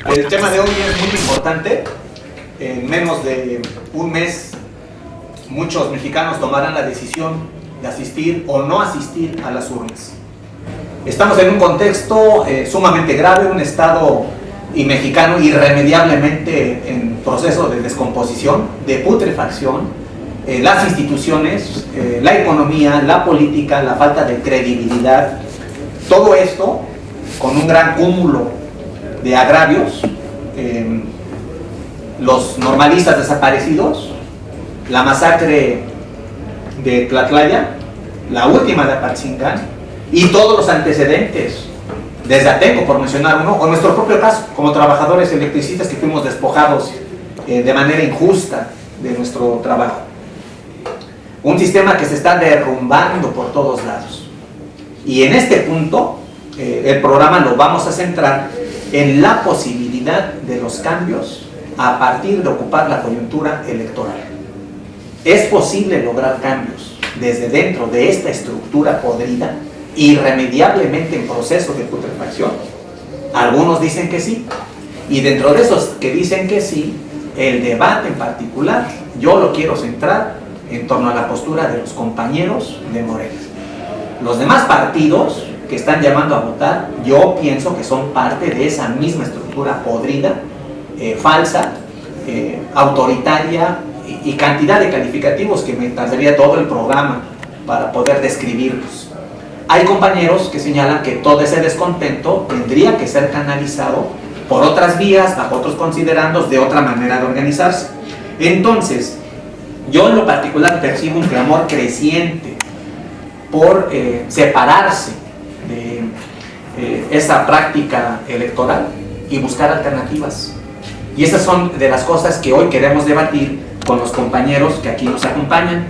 El tema de hoy es muy importante. En menos de un mes, muchos mexicanos tomarán la decisión de asistir o no asistir a las urnas. Estamos en un contexto sumamente grave, un Estado y mexicano irremediablemente en proceso de descomposición, de putrefacción. Las instituciones, la economía, la política, la falta de credibilidad, todo esto con un gran cúmulo de agravios, los normalistas desaparecidos, la masacre de Tlatlaya, la última de Apatzingán y todos los antecedentes desde Atenco, por mencionar uno, o nuestro propio caso como trabajadores electricistas que fuimos despojados de manera injusta de nuestro trabajo. Un sistema que se está derrumbando por todos lados. Y en este punto, el programa lo vamos a centrar en la posibilidad de los cambios a partir de ocupar la coyuntura electoral. ¿Es posible lograr cambios desde dentro de esta estructura podrida, irremediablemente en proceso de putrefacción? Algunos dicen que sí. Y dentro de esos que dicen que sí, el debate en particular, yo lo quiero centrar en torno a la postura de los compañeros de Morena. Los demás partidos que están llamando a votar, yo pienso que son parte de esa misma estructura podrida, falsa, autoritaria y cantidad de calificativos que me tardaría todo el programa para poder describirlos. Hay compañeros que señalan que todo ese descontento tendría que ser canalizado por otras vías, bajo otros considerandos, de otra manera de organizarse. Entonces, yo en lo particular percibo un clamor creciente por separarse de esa práctica electoral y buscar alternativas. Y esas son de las cosas que hoy queremos debatir con los compañeros que aquí nos acompañan,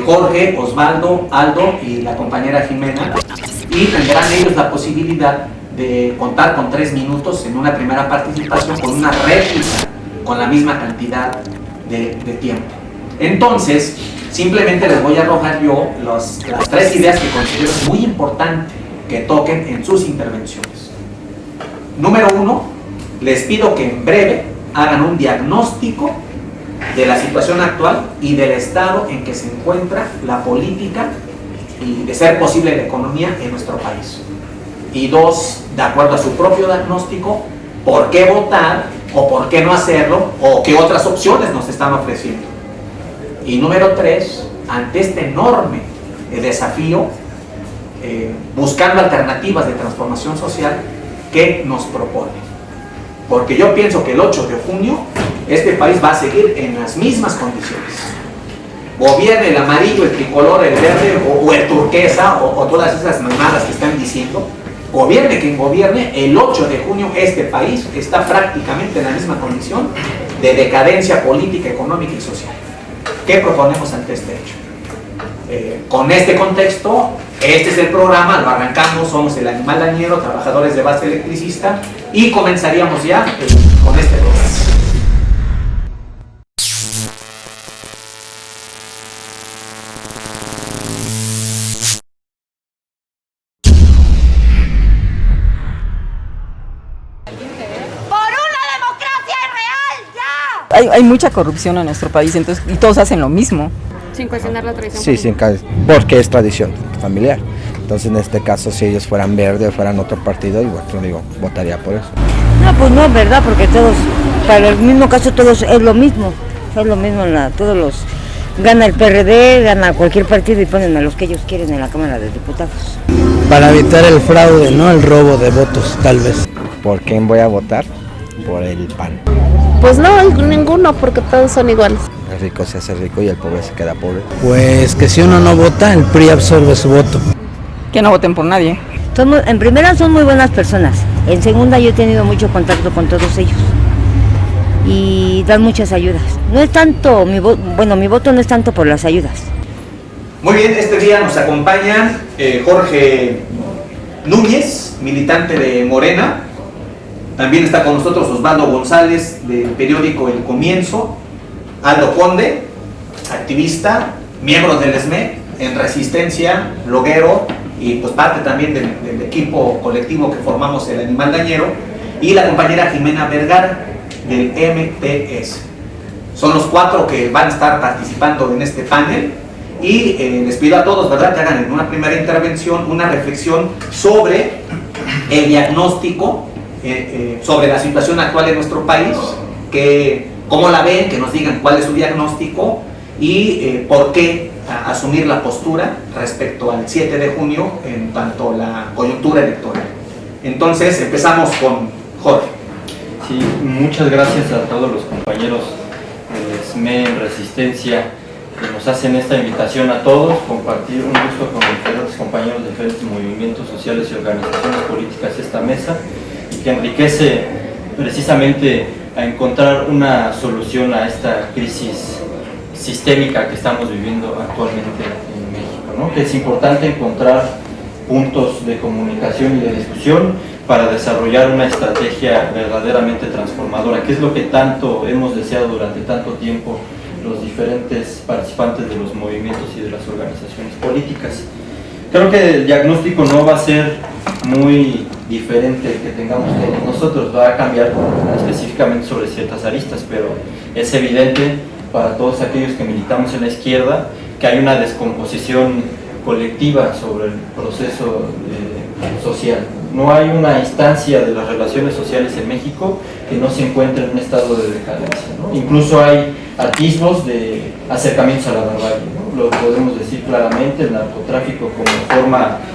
Jorge, Osvaldo, Aldo y la compañera Jimena, y tendrán ellos la posibilidad de contar con 3 minutos en una primera participación con una réplica con la misma cantidad de tiempo. Entonces, simplemente les voy a arrojar yo las 3 ideas que considero muy importante que toquen en sus intervenciones. Número 1, les pido que en breve hagan un diagnóstico de la situación actual y del estado en que se encuentra la política y, de ser posible, la economía en nuestro país. Y 2, de acuerdo a su propio diagnóstico, por qué votar o por qué no hacerlo o qué otras opciones nos están ofreciendo. Y número 3, ante este enorme desafío, buscando alternativas de transformación social, ¿qué nos propone? Porque yo pienso que el 8 de junio este país va a seguir en las mismas condiciones. Gobierne el amarillo, el tricolor, el verde o el turquesa o todas esas mamadas que están diciendo, gobierne quien gobierne, el 8 de junio este país está prácticamente en la misma condición de decadencia política, económica y social. ¿Qué proponemos ante este hecho? Con este contexto, este es el programa, lo arrancamos, somos el Animal Dañero, trabajadores de base electricista, y comenzaríamos ya con este programa. Hay mucha corrupción en nuestro país, entonces, y todos hacen lo mismo. Sin cuestionar la tradición. Sí, porque es tradición familiar. Entonces, en este caso, si ellos fueran verde o fueran otro partido, igual yo digo, votaría por eso. No, pues no, ¿verdad? Porque todos, para el mismo caso, todos es lo mismo. Es lo mismo, todos los... Gana el PRD, gana cualquier partido y ponen a los que ellos quieren en la Cámara de Diputados. Para evitar el fraude, ¿no? El robo de votos, tal vez. ¿Por quién voy a votar? Por el PAN. Pues no, ninguno, porque todos son iguales. El rico se hace rico y el pobre se queda pobre. Pues que si uno no vota, el PRI absorbe su voto. Que no voten por nadie. En primera son muy buenas personas. En segunda yo he tenido mucho contacto con todos ellos. Y dan muchas ayudas. No es tanto, mi voto no es tanto por las ayudas. Muy bien, este día nos acompañan Jorge Núñez, militante de Morena. También está con nosotros Osvaldo González, del periódico El Comienzo. Aldo Conde, activista, miembro del SME, en Resistencia, bloguero y pues parte también del equipo colectivo que formamos el Animal Dañero. y la compañera Jimena Vergara del MTS. Son los 4 que van a estar participando en este panel y les pido a todos, ¿verdad?, que hagan en una primera intervención una reflexión sobre el diagnóstico, sobre la situación actual de nuestro país, que cómo la ven, que nos digan cuál es su diagnóstico y por qué asumir la postura respecto al 7 de junio en cuanto a la coyuntura electoral. Entonces empezamos con Jorge. Sí, muchas gracias a todos los compañeros de SME Resistencia que nos hacen esta invitación a todos, compartir un gusto con diferentes compañeros de diferentes movimientos sociales y organizaciones políticas esta mesa, y que enriquece precisamente a encontrar una solución a esta crisis sistémica que estamos viviendo actualmente en México, ¿no? Que es importante encontrar puntos de comunicación y de discusión para desarrollar una estrategia verdaderamente transformadora, que es lo que tanto hemos deseado durante tanto tiempo los diferentes participantes de los movimientos y de las organizaciones políticas. Creo que el diagnóstico no va a ser muy diferente el que tengamos todos nosotros, va a cambiar específicamente sobre ciertas aristas, pero es evidente para todos aquellos que militamos en la izquierda que hay una descomposición colectiva sobre el proceso social. No hay una instancia de las relaciones sociales en México que no se encuentre en un estado de decadencia, ¿no? Incluso hay atisbos de acercamientos a la barbarie, ¿no? Lo podemos decir claramente, el narcotráfico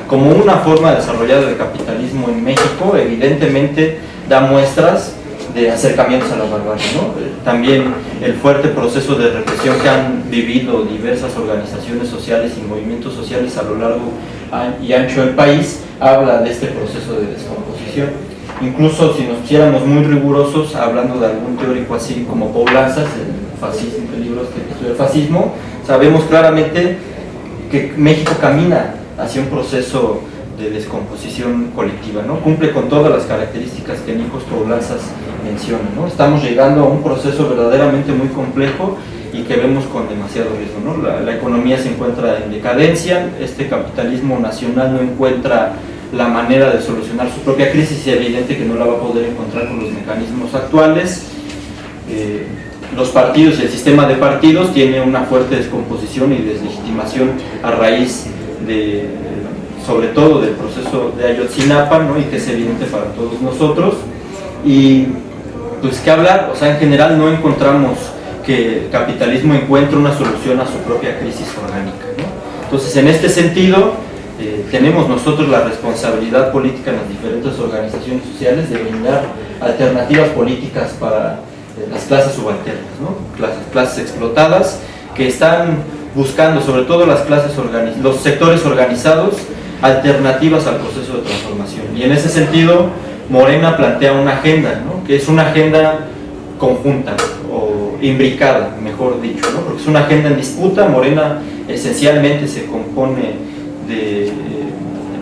como una forma desarrollada de capitalismo en México evidentemente da muestras de acercamientos a la barbarie, ¿no? También el fuerte proceso de represión que han vivido diversas organizaciones sociales y movimientos sociales a lo largo y ancho del país habla de este proceso de descomposición. Incluso si nos pusiéramos muy rigurosos, hablando de algún teórico así como Paul Lanzas, el libro que estudia el fascismo, sabemos claramente que México camina hacia un proceso de descomposición colectiva, ¿no? Cumple con todas las características que Nikos Poulantzas menciona, ¿no? Estamos llegando a un proceso verdaderamente muy complejo y que vemos con demasiado riesgo, ¿no? La economía se encuentra en decadencia, este capitalismo nacional no encuentra la manera de solucionar su propia crisis y es evidente que no la va a poder encontrar con los mecanismos actuales. Los partidos y el sistema de partidos tiene una fuerte descomposición y deslegitimación a raíz de, sobre todo del proceso de Ayotzinapa, ¿no? Y que es evidente para todos nosotros. Y pues qué hablar, o sea, en general no encontramos que el capitalismo encuentre una solución a su propia crisis orgánica, ¿no? Entonces, en este sentido, tenemos nosotros la responsabilidad política en las diferentes organizaciones sociales de brindar alternativas políticas para las clases subalternas, ¿no? Clases explotadas que están buscando, sobre todo las clases los sectores organizados, alternativas al proceso de transformación. Y en ese sentido, Morena plantea una agenda, ¿no? Que es una agenda conjunta o imbricada, mejor dicho, ¿no? Porque es una agenda en disputa. Morena esencialmente se compone de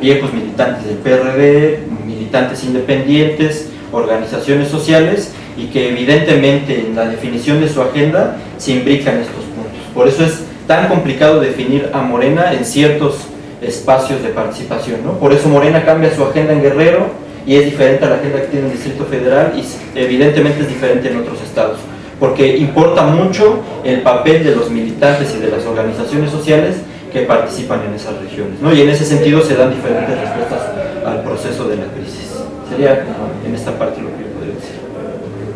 viejos militantes del PRD, militantes independientes, organizaciones sociales, y que evidentemente en la definición de su agenda se imbrican estos puntos. Por eso es tan complicado definir a Morena en ciertos espacios de participación, ¿no? Por eso Morena cambia su agenda en Guerrero y es diferente a la agenda que tiene el Distrito Federal y evidentemente es diferente en otros estados, porque importa mucho el papel de los militantes y de las organizaciones sociales que participan en esas regiones, ¿no? Y en ese sentido se dan diferentes respuestas al proceso de la crisis. Sería en esta parte lo que yo podría decir.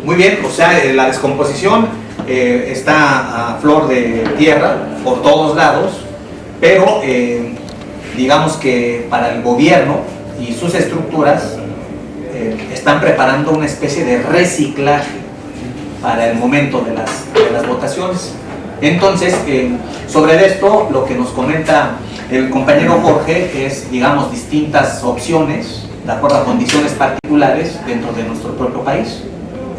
Muy bien, o sea, la descomposición está a flor de tierra por todos lados, pero digamos que para el gobierno y sus estructuras están preparando una especie de reciclaje para el momento de las votaciones. Entonces, sobre esto, lo que nos comenta el compañero Jorge es, digamos, distintas opciones de acuerdo a condiciones particulares dentro de nuestro propio país.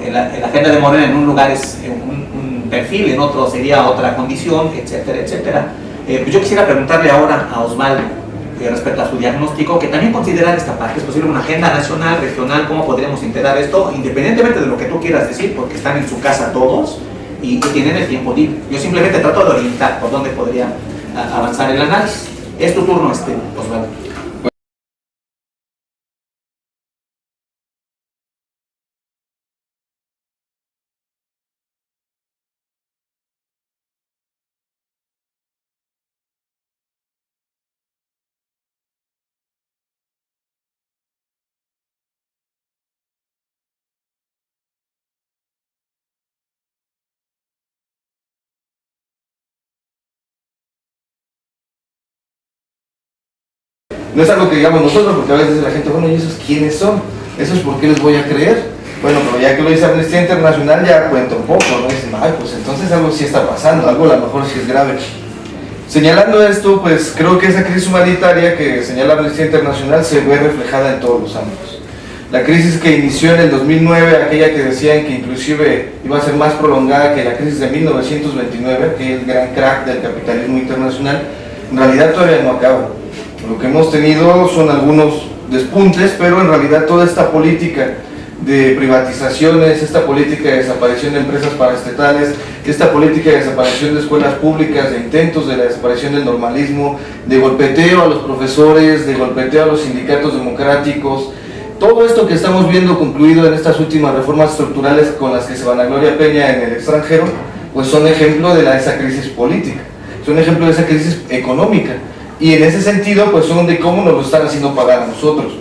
La agenda de Morena en un lugar es un perfil, en otro sería otra condición, etcétera, etcétera. Pues yo quisiera preguntarle ahora a Osvaldo respecto a su diagnóstico, que también considerar esta parte, es posible una agenda nacional, regional, cómo podríamos integrar esto, independientemente de lo que tú quieras decir, porque están en su casa todos y tienen el tiempo libre. Yo simplemente trato de orientar por dónde podría avanzar el análisis. Es tu turno, Osvaldo. No es algo que digamos nosotros, porque a veces la gente, bueno, ¿y esos quiénes son? ¿Esos por qué les voy a creer? Bueno, pero ya que lo dice Amnistía Internacional ya cuenta un poco, ¿no? Dicen, ay, pues entonces algo sí está pasando, algo a lo mejor sí es grave. Señalando esto, pues creo que esa crisis humanitaria que señala Amnistía Internacional se ve reflejada en todos los ámbitos. La crisis que inició en el 2009, aquella que decían que inclusive iba a ser más prolongada que la crisis de 1929, que es el gran crack del capitalismo internacional, en realidad todavía no acaba. Lo que hemos tenido son algunos despuntes, pero en realidad toda esta política de privatizaciones, esta política de desaparición de empresas paraestatales, esta política de desaparición de escuelas públicas, de intentos de la desaparición del normalismo, de golpeteo a los profesores, de golpeteo a los sindicatos democráticos, todo esto que estamos viendo concluido en estas últimas reformas estructurales con las que se vanagloria Peña en el extranjero, pues son ejemplo de esa crisis política, son ejemplo de esa crisis económica, y en ese sentido pues son de cómo nos lo están haciendo pagar a nosotros.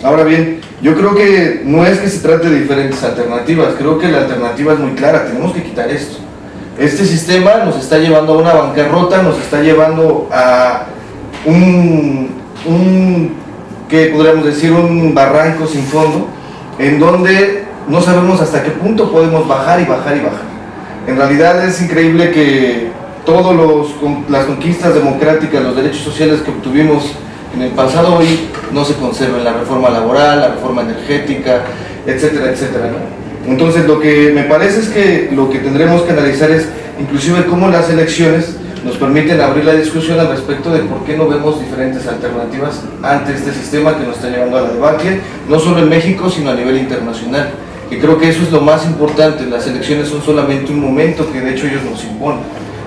Ahora bien, yo creo que no es que se trate de diferentes alternativas, creo que la alternativa es muy clara, tenemos que quitar esto. Este sistema nos está llevando a una bancarrota, nos está llevando a ¿qué podríamos decir? Un barranco sin fondo, en donde no sabemos hasta qué punto podemos bajar y bajar y bajar. En realidad es increíble que todas las conquistas democráticas, los derechos sociales que obtuvimos en el pasado hoy no se conserven, la reforma laboral, la reforma energética, etcétera, etcétera, ¿no? Entonces lo que me parece es que lo que tendremos que analizar es inclusive cómo las elecciones nos permiten abrir la discusión al respecto de por qué no vemos diferentes alternativas ante este sistema que nos está llevando a la debacle, no solo en México, sino a nivel internacional. Que creo que eso es lo más importante, las elecciones son solamente un momento que de hecho ellos nos imponen.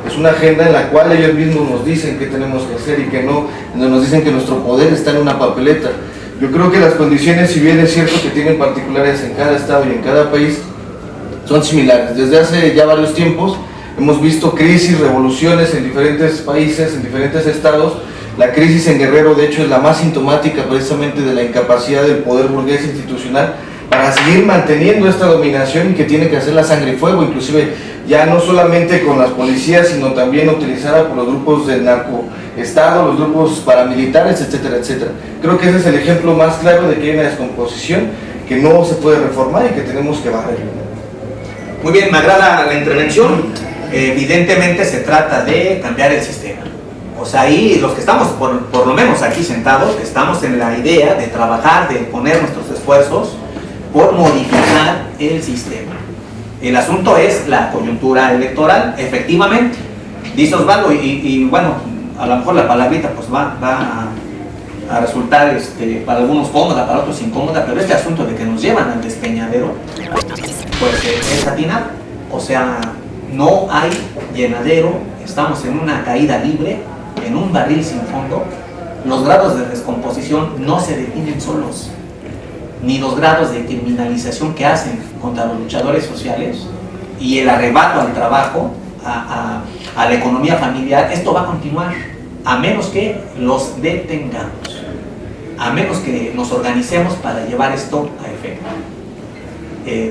Es una agenda en la cual ellos mismos nos dicen qué tenemos que hacer y qué no, donde nos dicen que nuestro poder está en una papeleta. Yo creo que las condiciones, si bien es cierto que tienen particulares en cada estado y en cada país, son similares. Desde hace ya varios tiempos hemos visto crisis, revoluciones en diferentes países, en diferentes estados. La crisis en Guerrero, de hecho, es la más sintomática precisamente de la incapacidad del poder burgués institucional para seguir manteniendo esta dominación y que tiene que hacer la sangre y fuego, inclusive ya no solamente con las policías, sino también utilizada por los grupos del narcoestado, los grupos paramilitares, etcétera, etcétera. Creo que ese es el ejemplo más claro de que hay una descomposición que no se puede reformar y que tenemos que barrer. Muy bien, me agrada la intervención. Evidentemente se trata de cambiar el sistema. O sea, ahí los que estamos, por lo menos aquí sentados, estamos en la idea de trabajar, de poner nuestros esfuerzos por modificar el sistema. El asunto es la coyuntura electoral, efectivamente. Dice Osvaldo, y bueno, a lo mejor la palabrita pues va a resultar para algunos cómoda, para otros incómoda, pero este asunto de que nos llevan al despeñadero, pues es atinado. O sea, no hay llenadero, estamos en una caída libre, en un barril sin fondo. Los grados de descomposición no se definen solos, ni los grados de criminalización que hacen contra los luchadores sociales y el arrebato al trabajo, a la economía familiar. Esto va a continuar a menos que los detengamos, a menos que nos organicemos para llevar esto a efecto.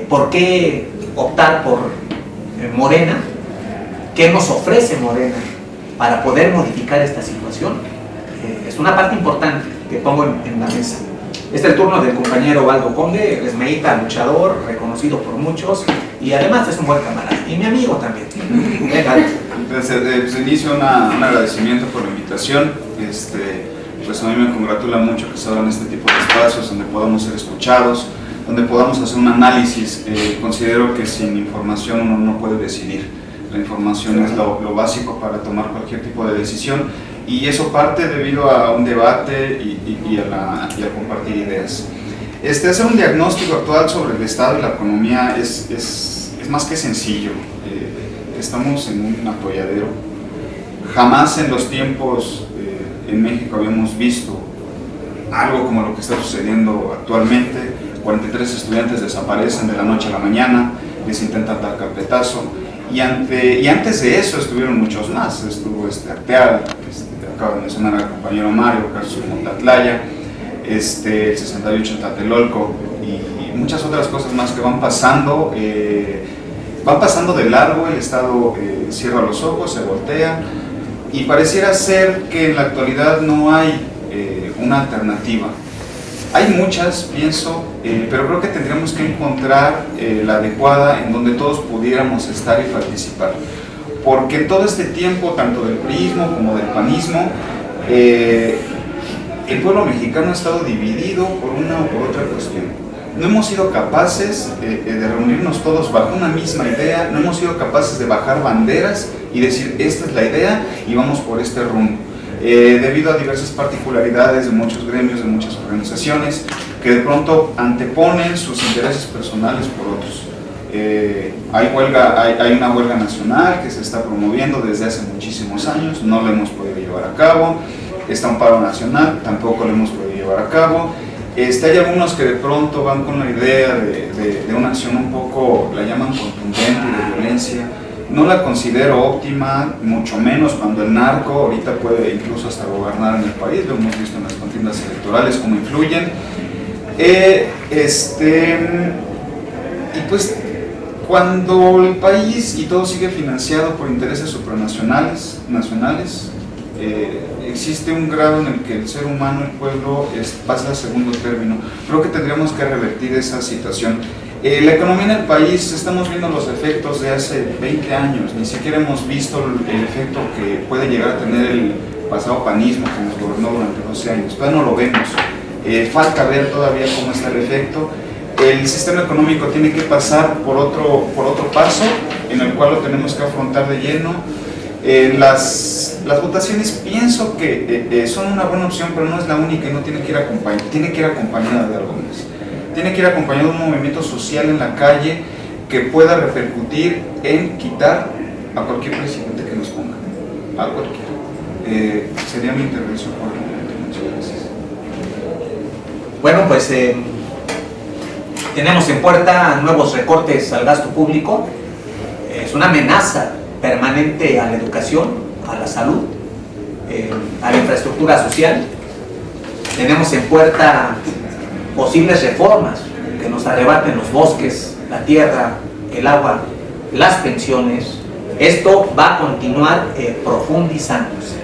¿Por qué optar por Morena? ¿Qué nos ofrece Morena para poder modificar esta situación? Es una parte importante que pongo en la mesa. Este es el turno del compañero Valdo Conde, esmeíta, luchador, reconocido por muchos, y además es un buen camarada, y mi amigo también. Desde el inicio un agradecimiento por la invitación. Pues a mí me congratula mucho que se abran este tipo de espacios donde podamos ser escuchados, donde podamos hacer un análisis. Considero que sin información uno no puede decidir. La información es lo básico para tomar cualquier tipo de decisión, y eso parte debido a un debate y a compartir ideas. Hacer un diagnóstico actual sobre el estado y la economía es más que sencillo. Estamos en un atolladero. Jamás en los tiempos en México habíamos visto algo como lo que está sucediendo actualmente. 43 estudiantes desaparecen de la noche a la mañana, les intentan dar carpetazo, y antes de eso estuvieron muchos más. Estuvo Arteal, acaba de mencionar al compañero Mario, casos como Tlatlaya, el 68 en Tlatelolco, y muchas otras cosas más que van pasando de largo. El Estado cierra los ojos, se voltea, y pareciera ser que en la actualidad no hay una alternativa. Hay muchas, pienso, pero creo que tendríamos que encontrar la adecuada en donde todos pudiéramos estar y participar. Porque en todo este tiempo, tanto del priismo como del panismo, el pueblo mexicano ha estado dividido por una o por otra cuestión. No hemos sido capaces de reunirnos todos bajo una misma idea, no hemos sido capaces de bajar banderas y decir esta es la idea y vamos por este rumbo. Debido a diversas particularidades de muchos gremios, de muchas organizaciones, que de pronto anteponen sus intereses personales por otros. Hay una huelga nacional que se está promoviendo desde hace muchísimos años, no la hemos podido llevar a cabo. Está un paro nacional, tampoco lo hemos podido llevar a cabo. Hay algunos que de pronto van con la idea de una acción un poco, la llaman contundente y de violencia. No la considero óptima, mucho menos cuando el narco ahorita puede incluso hasta gobernar en el país. Lo hemos visto en las contiendas electorales cómo influyen. Y pues cuando el país y todo sigue financiado por intereses supranacionales, existe un grado en el que el ser humano, el pueblo, pasa a segundo término. Creo que tendríamos que revertir esa situación. La economía en el país, estamos viendo los efectos de hace 20 años, ni siquiera hemos visto el efecto que puede llegar a tener el pasado panismo que nos gobernó durante 12 años. Todavía no lo vemos. Falta ver todavía cómo está el efecto. El sistema económico tiene que pasar por otro paso en el cual lo tenemos que afrontar de lleno. Las votaciones pienso que son una buena opción, pero no es la única y no tiene que ir acompañada, de algo más. Tiene que ir acompañado de un movimiento social en la calle que pueda repercutir en quitar a cualquier presidente que nos ponga, a cualquiera. Sería mi intervención por el momento. Muchas gracias. Bueno, pues tenemos en puerta nuevos recortes al gasto público. Es una amenaza permanente a la educación, a la salud, a la infraestructura social. Tenemos en puerta posibles reformas que nos arrebaten los bosques, la tierra, el agua, las pensiones. Esto va a continuar profundizándose.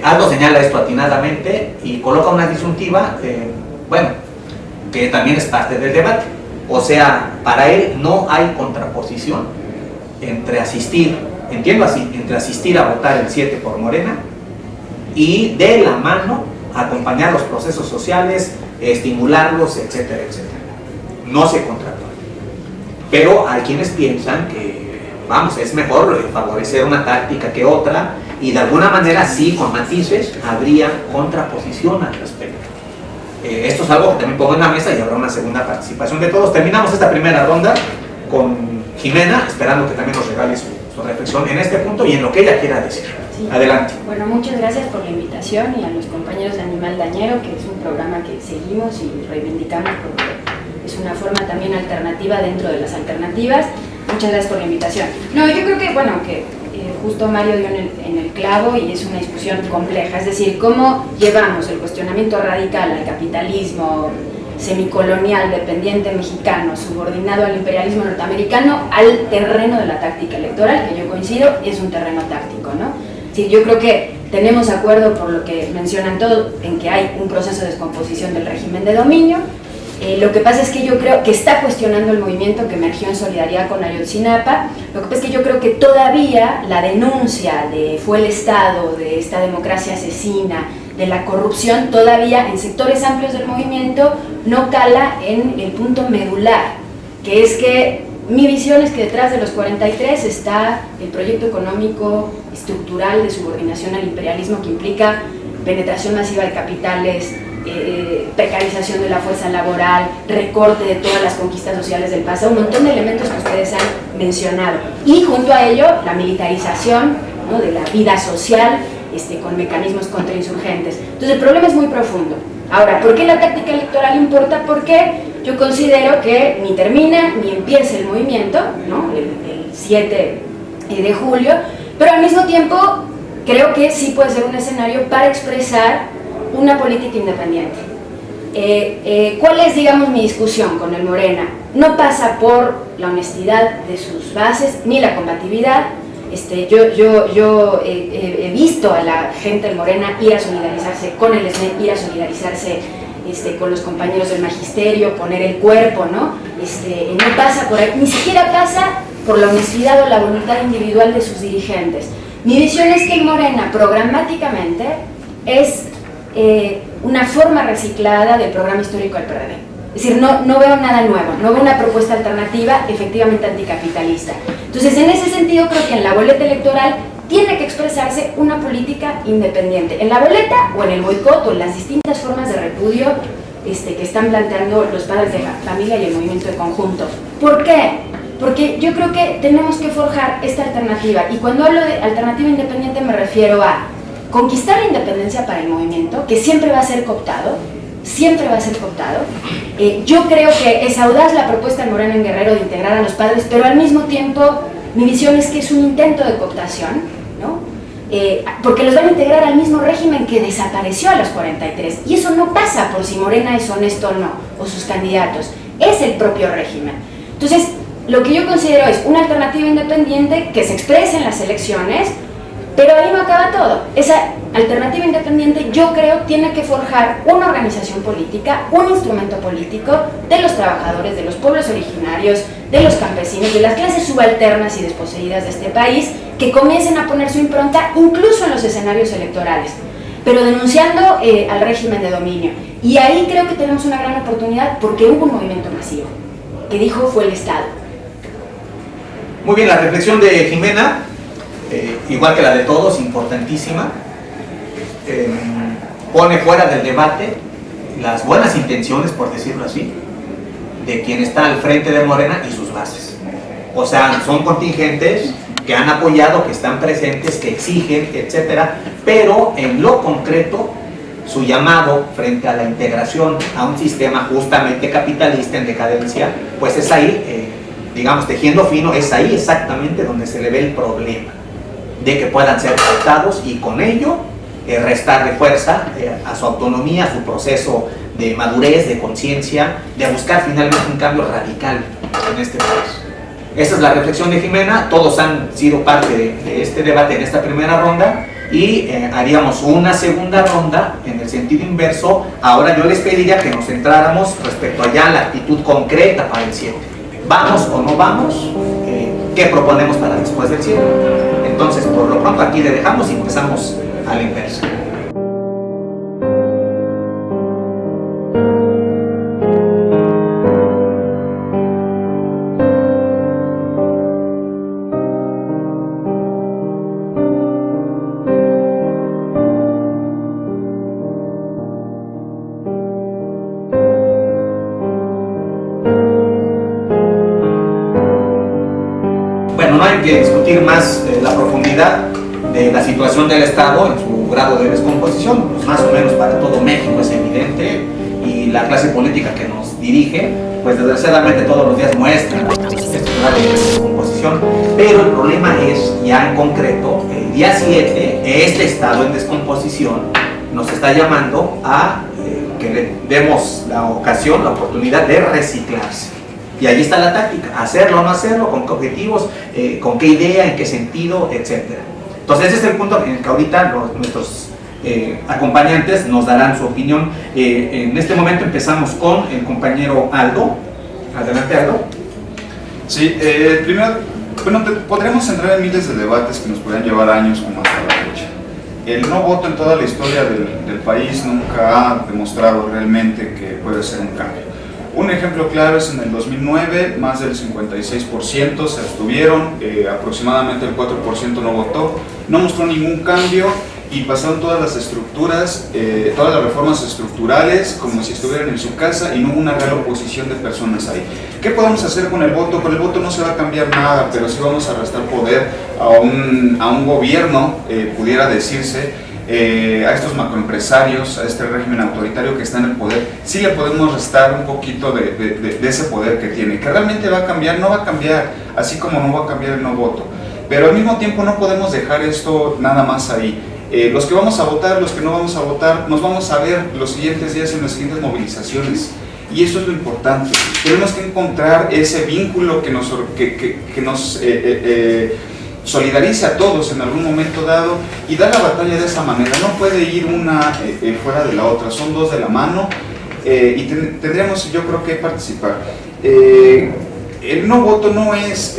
Aldo señala esto atinadamente y coloca una disyuntiva, que también es parte del debate. O sea, para él no hay contraposición entre asistir, entiendo así, entre asistir a votar el 7 por Morena y de la mano acompañar los procesos sociales, estimularlos, etcétera, etcétera. No se contrapone. Pero hay quienes piensan que, es mejor favorecer una táctica que otra y de alguna manera sí, con matices, habría contraposición al respecto. Esto es algo que también pongo en la mesa y habrá una segunda participación de todos. Terminamos esta primera ronda con Jimena, esperando que también nos regale su reflexión en este punto y en lo que ella quiera decir. Sí. Adelante. Bueno, muchas gracias por la invitación y a los compañeros de Animal Dañero, que es un programa que seguimos y reivindicamos porque es una forma también alternativa dentro de las alternativas. Muchas gracias por la invitación. No, yo creo que justo Mario dio en el clavo y es una discusión compleja, es decir, cómo llevamos el cuestionamiento radical al capitalismo semicolonial, dependiente mexicano, subordinado al imperialismo norteamericano, al terreno de la táctica electoral, que yo coincido, es un terreno táctico, ¿no? Sí, yo creo que tenemos acuerdo por lo que mencionan todos, en que hay un proceso de descomposición del régimen de dominio. Lo que pasa es que yo creo que está cuestionando el movimiento que emergió en solidaridad con Ayotzinapa. Lo que pasa es que yo creo que todavía la denuncia de fue el Estado, de esta democracia asesina, de la corrupción, todavía en sectores amplios del movimiento no cala en el punto medular, que es que mi visión es que detrás de los 43 está el proyecto económico estructural de subordinación al imperialismo que implica penetración masiva de capitales, precarización de la fuerza laboral, recorte de todas las conquistas sociales del pasado, un montón de elementos que ustedes han mencionado. Y junto a ello, la militarización, ¿no?, de la vida social, con mecanismos contrainsurgentes. Entonces el problema es muy profundo. Ahora, ¿por qué la táctica electoral importa? Porque yo considero que ni termina ni empieza el movimiento, ¿no?, el 7 de julio, pero al mismo tiempo creo que sí puede ser un escenario para expresar una política independiente. ¿Cuál es, digamos, mi discusión con el Morena? No pasa por la honestidad de sus bases ni la combatividad, Yo he visto a la gente de Morena ir a solidarizarse con el SME, ir a solidarizarse con los compañeros del magisterio, poner el cuerpo, ¿no? No pasa por ahí, ni siquiera pasa por la honestidad o la voluntad individual de sus dirigentes. Mi visión es que en Morena, programáticamente, es una forma reciclada del programa histórico del PRD. Es decir, no veo nada nuevo, no veo una propuesta alternativa efectivamente anticapitalista. Entonces, en ese sentido, creo que en la boleta electoral tiene que expresarse una política independiente. En la boleta o en el boicot o en las distintas formas de repudio que están planteando los padres de la familia y el movimiento de conjunto. ¿Por qué? Porque yo creo que tenemos que forjar esta alternativa. Y cuando hablo de alternativa independiente me refiero a conquistar la independencia para el movimiento, que siempre va a ser cooptado, siempre va a ser cooptado. Yo creo que es audaz la propuesta de Morena en Guerrero de integrar a los padres, pero al mismo tiempo mi visión es que es un intento de cooptación, ¿no? Porque los van a integrar al mismo régimen que desapareció a los 43, y eso no pasa por si Morena es honesto o no, o sus candidatos, es el propio régimen. Entonces, lo que yo considero es una alternativa independiente que se exprese en las elecciones, pero ahí no acaba todo. Esa alternativa independiente, yo creo, tiene que forjar una organización política, un instrumento político de los trabajadores, de los pueblos originarios, de los campesinos, de las clases subalternas y desposeídas de este país, que comiencen a poner su impronta incluso en los escenarios electorales, pero denunciando al régimen de dominio. Y ahí creo que tenemos una gran oportunidad porque hubo un movimiento masivo, que dijo fue el Estado. Muy bien, la reflexión de Jimena, igual que la de todos, importantísima, pone fuera del debate las buenas intenciones, por decirlo así, de quien está al frente de Morena y sus bases. O sea, son contingentes que han apoyado, que están presentes, que exigen, etcétera, pero en lo concreto, su llamado frente a la integración a un sistema justamente capitalista en decadencia, pues es ahí, digamos, tejiendo fino, es ahí exactamente donde se le ve el problema de que puedan ser tratados y con ello restarle fuerza a su autonomía, a su proceso de madurez, de conciencia, de buscar finalmente un cambio radical en este país. Esa es la reflexión de Jimena. Todos han sido parte de este debate en esta primera ronda y haríamos una segunda ronda en el sentido inverso. Ahora yo les pediría que nos centráramos respecto allá a la actitud concreta para el 7. ¿Vamos o no vamos? ¿Qué proponemos para después del 7? Entonces, por lo pronto aquí le dejamos y empezamos a la inversa. Bueno, no hay que discutir más la profundidad de la situación del Estado en su grado de descomposición, pues más o menos para todo México es evidente, y la clase política que nos dirige, pues desgraciadamente todos los días muestra este grado de descomposición, pero el problema es ya en concreto, el día 7, este Estado en descomposición nos está llamando a que le demos la ocasión, la oportunidad de reciclarse. Y ahí está la táctica, hacerlo o no hacerlo, con qué objetivos, con qué idea, en qué sentido, etcétera. Entonces ese es el punto en el que ahorita nuestros acompañantes nos darán su opinión. En este momento empezamos con el compañero Aldo. Adelante, Aldo. Sí, primero, bueno, podríamos entrar en miles de debates que nos podrían llevar años como hasta la fecha. El no voto en toda la historia del país nunca ha demostrado realmente que puede ser un cambio. Un ejemplo claro es en el 2009, más del 56% se abstuvieron, aproximadamente el 4% no votó, no mostró ningún cambio y pasaron todas las estructuras, todas las reformas estructurales como si estuvieran en su casa y no hubo una real oposición de personas ahí. ¿Qué podemos hacer con el voto? Con el voto no se va a cambiar nada, pero sí vamos a restar poder a un gobierno, pudiera decirse, a estos macroempresarios, a este régimen autoritario que está en el poder. Sí le podemos restar un poquito de ese poder que tiene. ¿Que realmente va a cambiar? No va a cambiar, así como no va a cambiar el no voto. Pero al mismo tiempo no podemos dejar esto nada más ahí. Los que vamos a votar, los que no vamos a votar, nos vamos a ver los siguientes días en las siguientes movilizaciones. Y eso es lo importante. Tenemos que encontrar ese vínculo que nos solidarice a todos en algún momento dado y da la batalla de esa manera. No puede ir una fuera de la otra, son dos de la mano y tendríamos, yo creo, que participar. El no voto no es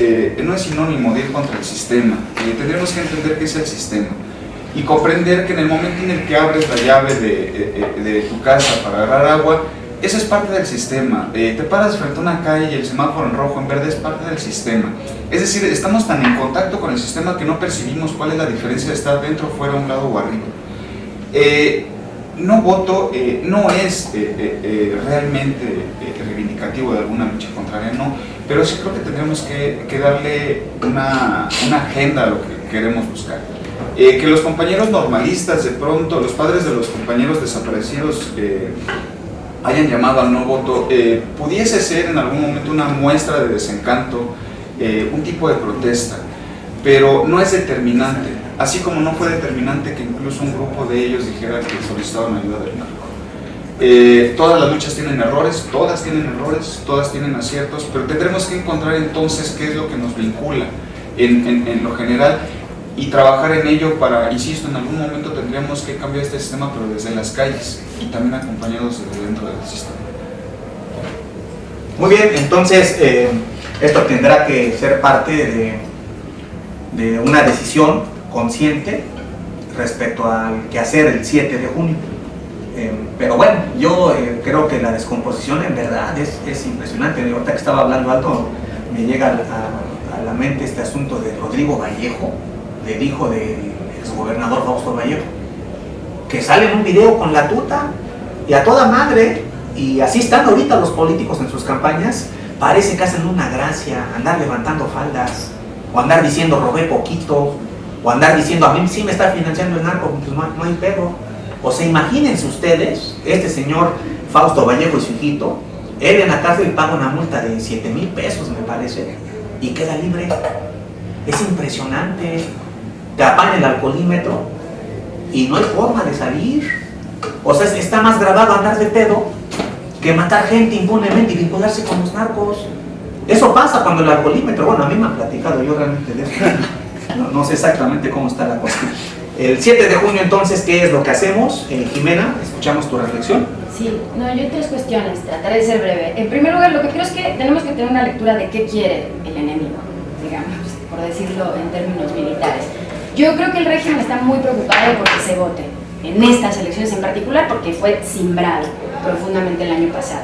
sinónimo de ir contra el sistema. Tendremos que entender qué es el sistema y comprender que en el momento en el que abres la llave de tu casa para agarrar agua, eso es parte del sistema. Te paras frente a una calle y el semáforo en rojo, en verde, es parte del sistema. Es decir, estamos tan en contacto con el sistema que no percibimos cuál es la diferencia de estar dentro, fuera, a un lado o arriba. No voto no es realmente reivindicativo de alguna lucha contraria, no, pero sí creo que tendremos que darle una agenda a lo que queremos buscar. Que los compañeros normalistas, de pronto, los padres de los compañeros desaparecidos hayan llamado al no voto, pudiese ser en algún momento una muestra de desencanto, un tipo de protesta, pero no es determinante, así como no fue determinante que incluso un grupo de ellos dijera que solicitaban ayuda del narco. Todas las luchas tienen errores, todas tienen aciertos, pero tendremos que encontrar entonces qué es lo que nos vincula en lo general y trabajar en ello para, insisto, en algún momento tendríamos que cambiar este sistema, pero desde las calles y también acompañados desde dentro del sistema. Muy bien, entonces esto tendrá que ser parte de una decisión consciente respecto al quehacer el 7 de junio. Pero bueno, yo creo que la descomposición en verdad es impresionante. Ahorita que estaba hablando alto, me llega a la mente este asunto de Rodrigo Vallejo, del hijo del exgobernador Fausto Vallejo, que sale en un video con la tuta y a toda madre, y así están ahorita los políticos en sus campañas. Parece que hacen una gracia andar levantando faldas, o andar diciendo robé poquito, o andar diciendo a mí sí me está financiando el narco, pues no hay pedo. O sea, imagínense ustedes, este señor Fausto Vallejo y su hijito, él en la cárcel paga una multa de 7,000 pesos, me parece, y queda libre. Es impresionante. Te apagan el alcoholímetro y no hay forma de salir. O sea, está más grabado andar de pedo que matar gente impunemente y vincularse con los narcos. Eso pasa cuando el alcoholímetro, bueno, a mí me han platicado, yo realmente de eso no sé exactamente cómo está la cosa. El 7 de junio, entonces, ¿qué es lo que hacemos? Jimena, escuchamos tu reflexión. Sí, no, yo hay tres cuestiones, trataré de ser breve. En primer lugar, lo que creo es que tenemos que tener una lectura de qué quiere el enemigo, digamos, por decirlo en términos militares. Yo creo que el régimen está muy preocupado porque se vote, en estas elecciones en particular, porque fue simbrado profundamente el año pasado.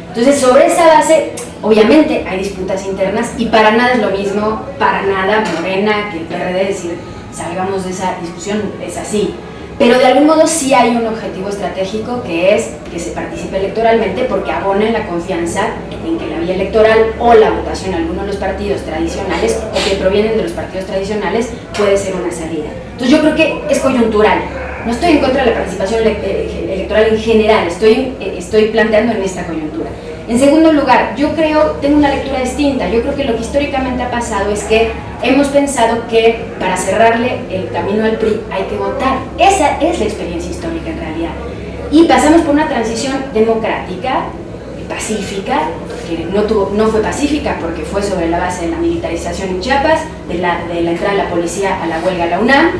Entonces, sobre esa base, obviamente hay disputas internas y para nada es lo mismo, para nada Morena que el PRD, decir, salgamos de esa discusión, es así. Pero de algún modo sí hay un objetivo estratégico que es que se participe electoralmente porque abona en la confianza en que la vía electoral o la votación a alguno de los partidos tradicionales o que provienen de los partidos tradicionales puede ser una salida. Entonces yo creo que es coyuntural. No estoy en contra de la participación electoral en general, estoy planteando en esta coyuntura. En segundo lugar, yo tengo una lectura distinta. Yo creo que lo que históricamente ha pasado es que hemos pensado que para cerrarle el camino al PRI hay que votar. Esa es la experiencia histórica en realidad. Y pasamos por una transición democrática, pacífica, que no fue pacífica porque fue sobre la base de la militarización en Chiapas, de la entrada de la policía a la huelga a la UNAM,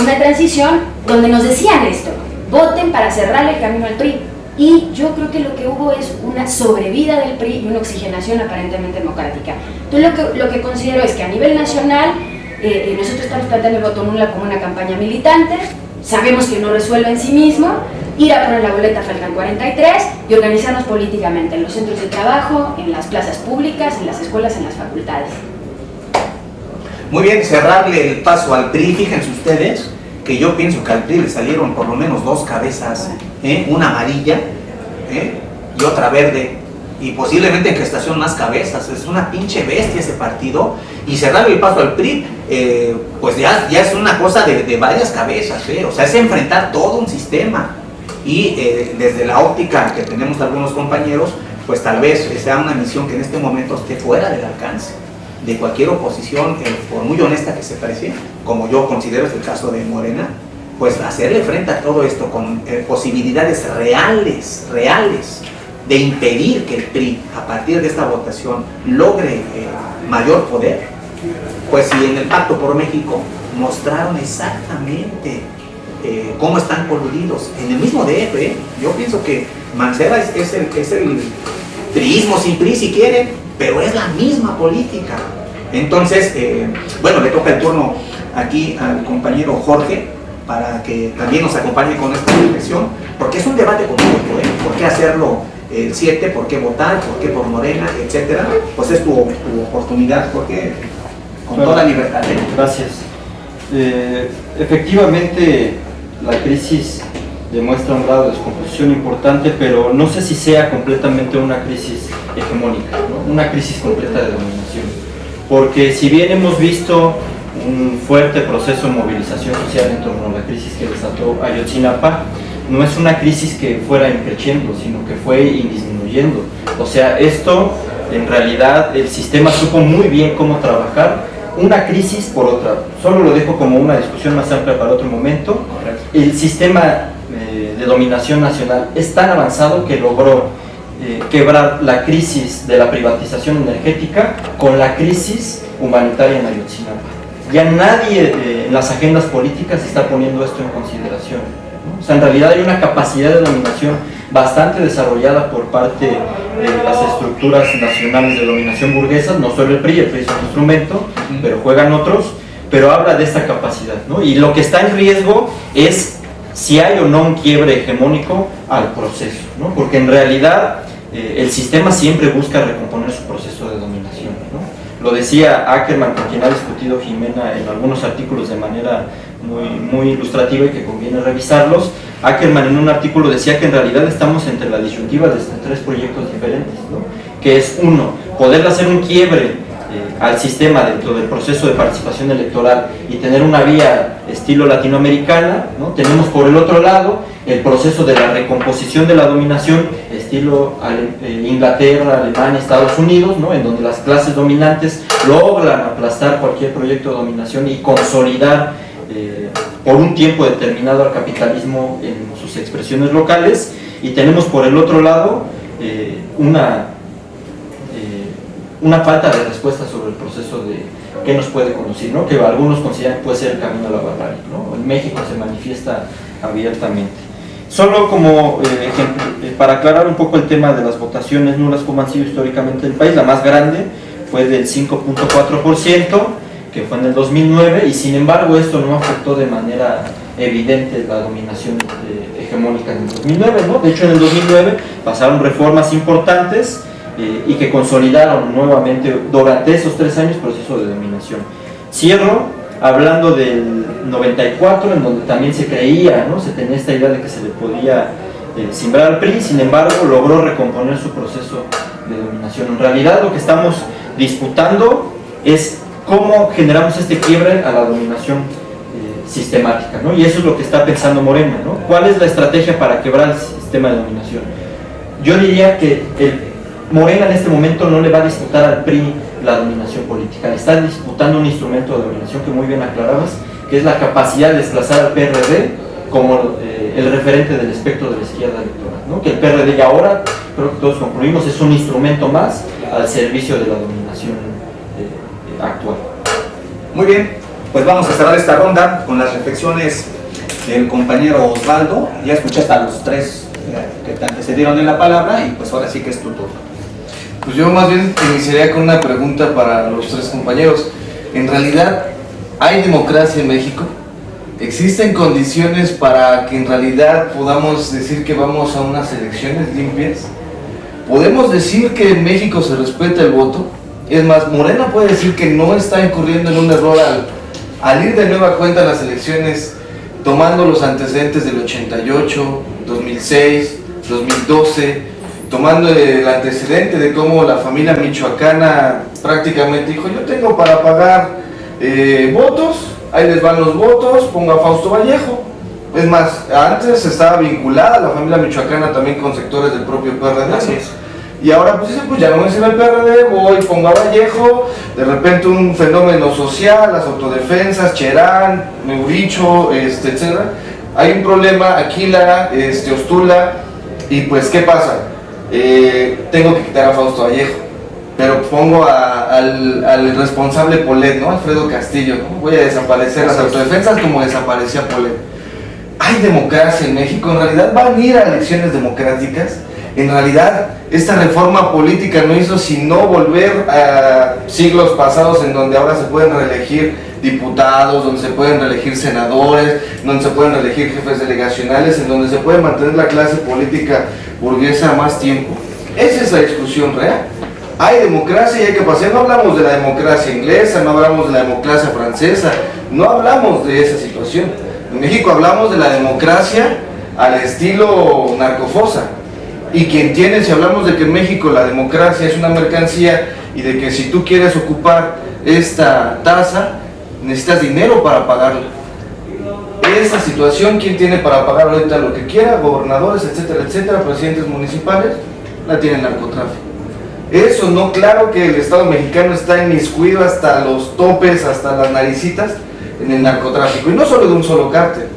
una transición donde nos decían esto, voten para cerrarle el camino al PRI. Y yo creo que lo que hubo es una sobrevida del PRI y una oxigenación aparentemente democrática. Entonces lo que considero es que a nivel nacional nosotros estamos planteando el voto nula como una campaña militante, sabemos que no resuelve en sí mismo, ir a poner la boleta Falcán 43 y organizarnos políticamente en los centros de trabajo, en las plazas públicas, en las escuelas, en las facultades. Muy bien, cerrarle el paso al PRI. Fíjense ustedes que yo pienso que al PRI le salieron por lo menos dos cabezas, una amarilla y otra verde, y posiblemente en gestación más cabezas. Es una pinche bestia ese partido, y cerrarle el paso al PRI pues ya es una cosa de varias cabezas, o sea, es enfrentar todo un sistema, y desde la óptica que tenemos algunos compañeros, pues tal vez sea una misión que en este momento esté fuera del alcance de cualquier oposición, por muy honesta que se precie, como yo considero es el caso de Morena, pues hacerle frente a todo esto con posibilidades reales de impedir que el PRI, a partir de esta votación, logre mayor poder, Pues si en el Pacto por México mostraron exactamente cómo están coludidos, en el mismo DF, yo pienso que Mancera es el priismo sin PRI si quieren, pero es la misma política. Entonces, bueno, le toca el turno aquí al compañero Jorge para que también nos acompañe con esta reflexión, porque es un debate completo, ¿por qué hacerlo el 7, por qué votar, por qué por Morena, etcétera? Pues es tu oportunidad, Jorge, con toda libertad. Gracias. Efectivamente, la crisis demuestra un grado de descomposición importante, pero no sé si sea completamente una crisis hegemónica, ¿no? Una crisis completa de dominación. Porque si bien hemos visto un fuerte proceso de movilización social en torno a la crisis que desató Ayotzinapa, no es una crisis que fuera increciendo, sino que fue disminuyendo. O sea, esto en realidad el sistema supo muy bien cómo trabajar una crisis por otra. Solo lo dejo como una discusión más amplia para otro momento. El sistema de dominación nacional es tan avanzado que logró quebrar la crisis de la privatización energética con la crisis humanitaria en Ayotzinapa. Ya nadie en las agendas políticas está poniendo esto en consideración, ¿no? O sea, en realidad hay una capacidad de dominación bastante desarrollada por parte de las estructuras nacionales de dominación burguesas, no solo el PRI es un instrumento, pero juegan otros, pero habla de esta capacidad, ¿no? Y lo que está en riesgo es si hay o no un quiebre hegemónico al proceso, ¿no? Porque en realidad el sistema siempre busca recomponer su proceso de dominación, ¿no? Lo decía Ackerman, con quien ha discutido Jimena en algunos artículos de manera muy ilustrativa y que conviene revisarlos. Ackerman en un artículo decía que en realidad estamos entre la disyuntiva de tres proyectos diferentes, ¿no? Que es uno, poder hacer un quiebre al sistema dentro del proceso de participación electoral y tener una vía estilo latinoamericana, ¿no? Tenemos por el otro lado el proceso de la recomposición de la dominación estilo Inglaterra, Alemania, Estados Unidos, ¿no? En donde las clases dominantes logran aplastar cualquier proyecto de dominación y consolidar por un tiempo determinado al capitalismo en sus expresiones locales, y tenemos por el otro lado una falta de respuesta sobre el proceso de qué nos puede conducir, ¿no? Que algunos consideran que puede ser el camino a la barbarie, ¿no? En México se manifiesta abiertamente. Solo como ejemplo, para aclarar un poco el tema de las votaciones nulas como han sido históricamente en el país, la más grande fue del 5.4%, que fue en el 2009, y sin embargo esto no afectó de manera evidente la dominación hegemónica en el 2009, ¿no? De hecho, en el 2009 pasaron reformas importantes y que consolidaron nuevamente durante esos 3 años proceso de dominación. Cierro hablando del 94, en donde también se creía, ¿no? Se tenía esta idea de que se le podía simbrar al PRI, sin embargo logró recomponer su proceso de dominación. En realidad lo que estamos disputando es cómo generamos este quiebre a la dominación sistemática, ¿no? Y eso es lo que está pensando Morena, ¿no? ¿Cuál es la estrategia para quebrar el sistema de dominación? Yo diría que Morena en este momento no le va a disputar al PRI la dominación política, le está disputando un instrumento de dominación que muy bien aclarabas, que es la capacidad de desplazar al PRD como el referente del espectro de la izquierda electoral, ¿no? Que el PRD ya ahora, creo que todos concluimos, es un instrumento más al servicio de la dominación actual. Muy bien, pues vamos a cerrar esta ronda con las reflexiones del compañero Osvaldo. Ya escuchaste a los tres que te antecedieron en la palabra y pues ahora sí que es tu turno. Pues yo más bien iniciaría con una pregunta para los tres compañeros. En realidad, ¿hay democracia en México? ¿Existen condiciones para que en realidad podamos decir que vamos a unas elecciones limpias? ¿Podemos decir que en México se respeta el voto? Es más, Morena puede decir que no está incurriendo en un error al ir de nueva cuenta a las elecciones, tomando los antecedentes del 88, 2006, 2012, tomando el antecedente de cómo la familia michoacana prácticamente dijo: yo tengo para pagar votos, ahí les van los votos, pongo a Fausto Vallejo. Es más, antes estaba vinculada la familia michoacana también con sectores del propio PRD. Así es. Y ahora pues dicen, pues ya no me sirve el PRD, voy, pongo a Vallejo, de repente un fenómeno social, las autodefensas, Cherán, Neuricho, etc. Hay un problema, Aquila, Ostula, y pues ¿qué pasa? Tengo que quitar a Fausto Vallejo. pero pongo al responsable Polet, ¿no? Alfredo Castillo, ¿no? Voy a desaparecer las autodefensas como desaparecía Polet. Hay democracia en México, en realidad van a ir a elecciones democráticas. En realidad, esta reforma política no hizo sino volver a siglos pasados en donde ahora se pueden reelegir diputados, donde se pueden reelegir senadores, donde se pueden reelegir jefes delegacionales, en donde se puede mantener la clase política burguesa más tiempo. Esa es la discusión real. Hay democracia y hay capacidad. No hablamos de la democracia inglesa, no hablamos de la democracia francesa, no hablamos de esa situación. En México hablamos de la democracia al estilo narcofosa. Y quien tiene, si hablamos de que en México la democracia es una mercancía y de que si tú quieres ocupar esta tasa, necesitas dinero para pagarla. Esa situación, ¿quién tiene para pagar ahorita lo que quiera? Gobernadores, etcétera, etcétera, presidentes municipales, la tiene el narcotráfico. Eso no, claro que el Estado mexicano está inmiscuido hasta los topes, hasta las naricitas en el narcotráfico, y no solo de un solo cártel.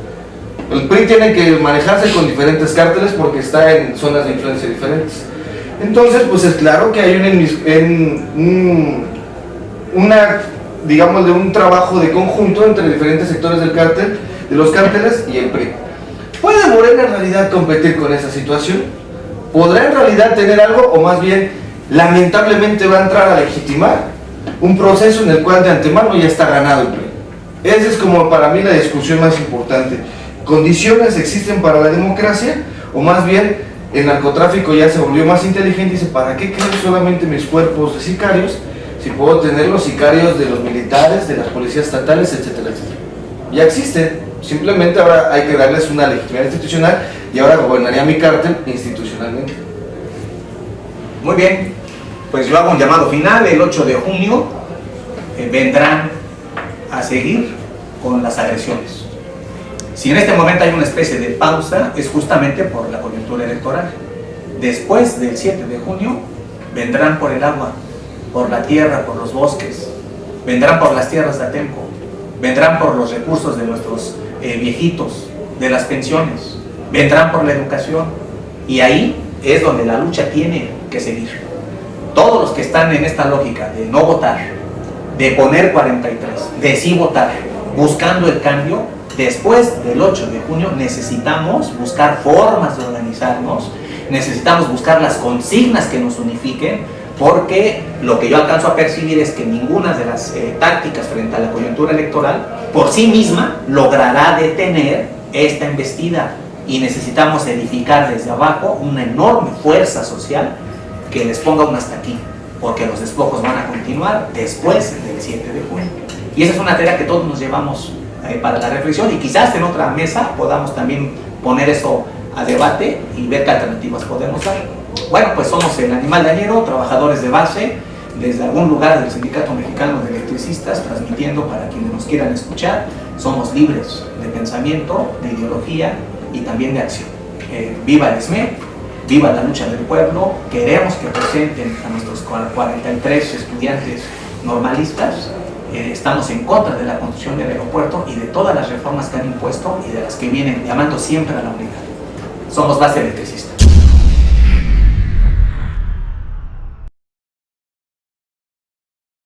El PRI tiene que manejarse con diferentes cárteles porque está en zonas de influencia diferentes. Entonces, pues es claro que hay digamos, de un trabajo de conjunto entre diferentes sectores del cártel, de los cárteles y el PRI. ¿Puede Morena en realidad competir con esa situación? ¿Podrá en realidad tener algo, o más bien, lamentablemente va a entrar a legitimar un proceso en el cual de antemano ya está ganado el PRI? Esa es como para mí la discusión más importante. ¿Condiciones existen para la democracia? O más bien, el narcotráfico ya se volvió más inteligente y dice, ¿para qué quiero solamente mis cuerpos de sicarios si puedo tener los sicarios de los militares, de las policías estatales, etcétera, etcétera? Ya existen, simplemente ahora hay que darles una legitimidad institucional y ahora gobernaría mi cártel institucionalmente. Muy bien, pues yo hago un llamado final. El 8 de junio vendrán a seguir con las agresiones. Si en este momento hay una especie de pausa, es justamente por la coyuntura electoral. Después del 7 de junio vendrán por el agua, por la tierra, por los bosques, vendrán por las tierras de Atemco, vendrán por los recursos de nuestros viejitos, de las pensiones, vendrán por la educación, y ahí es donde la lucha tiene que seguir. Todos los que están en esta lógica de no votar, de poner 43, de sí votar, buscando el cambio, después del 8 de junio necesitamos buscar formas de organizarnos, necesitamos buscar las consignas que nos unifiquen, porque lo que yo alcanzo a percibir es que ninguna de las tácticas frente a la coyuntura electoral por sí misma logrará detener esta embestida, y necesitamos edificar desde abajo una enorme fuerza social que les ponga un hasta aquí, porque los despojos van a continuar después del 7 de junio. Y esa es una tarea que todos nos llevamos para la reflexión, y quizás en otra mesa podamos también poner eso a debate y ver qué alternativas podemos dar. Bueno, pues somos el Animal Dañero, trabajadores de base, desde algún lugar del Sindicato Mexicano de Electricistas, transmitiendo para quienes nos quieran escuchar. Somos libres de pensamiento, de ideología y también de acción. Viva el SME, viva la lucha del pueblo. Queremos que presenten a nuestros 43 estudiantes normalistas. Estamos en contra de la construcción del aeropuerto y de todas las reformas que han impuesto y de las que vienen llamando siempre a la unidad. Somos base electricista.